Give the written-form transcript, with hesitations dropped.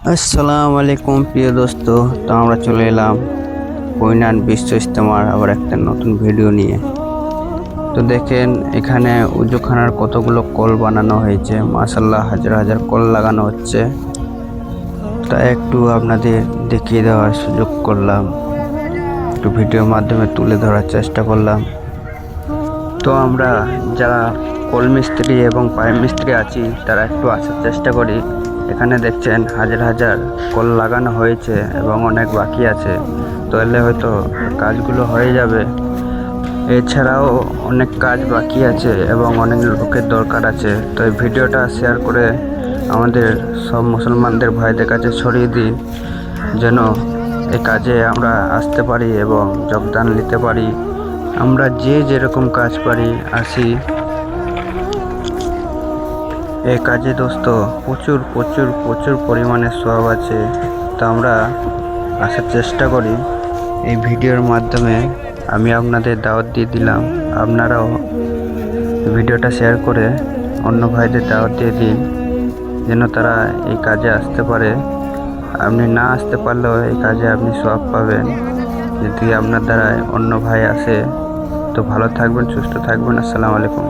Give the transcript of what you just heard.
আসসালামু আলাইকুম প্রিয় দোস্ত। তো আমরা চলে এলাম কোইনান বিশ্ব ইজতেমার আবার একটা নতুন ভিডিও নিয়ে। তো দেখেন এখানে উজুখানার কতগুলো কল বানানো হয়েছে, মাশাআল্লাহ হাজার হাজার কল লাগানো হচ্ছে। তাই একটু আপনাদের দেখিয়ে দেওয়ার সুযোগ করলাম, একটু ভিডিওর মাধ্যমে তুলে ধরার চেষ্টা করলাম। তো আমরা যারা কল মিস্ত্রি এবং পাইপ মিস্ত্রি আছি তারা একটু আসার চেষ্টা করি। এখানে দেখছেন হাজার হাজার কল লাগানো হয়েছে এবং অনেক বাকি আছে। তো এলে হয়তো কাজগুলো হয়ে যাবে। এছাড়াও অনেক কাজ বাকি আছে এবং অনেক লোকের দরকার আছে। তো এই ভিডিওটা শেয়ার করে আমাদের সব মুসলমানদের ভাইদের কাছে ছড়িয়ে দিন, যেন এই কাজে আমরা আসতে পারি এবং যোগদান নিতে পারি। আমরা যে যেরকম কাজ পারি আসি। এই কাজে দোস্ত প্রচুর প্রচুর প্রচুর পরিমাণে সওয়াব আছে। তো আমরা আসার চেষ্টা করি। এই ভিডিওর মাধ্যমে আমি আপনাদের দাওয়াত দিয়ে দিলাম, আপনারাও ভিডিওটা শেয়ার করে অন্য ভাইদের দাওয়াত দিয়ে দিন, যেন তারা এই কাজে আসতে পারে। আপনি না আসতে পারলেও এই কাজে আপনি সওয়াব পাবেন যদি আপনার দ্বারায় অন্য ভাই আসে। তো ভালো থাকবেন, সুস্থ থাকবেন। আসসালামু আলাইকুম।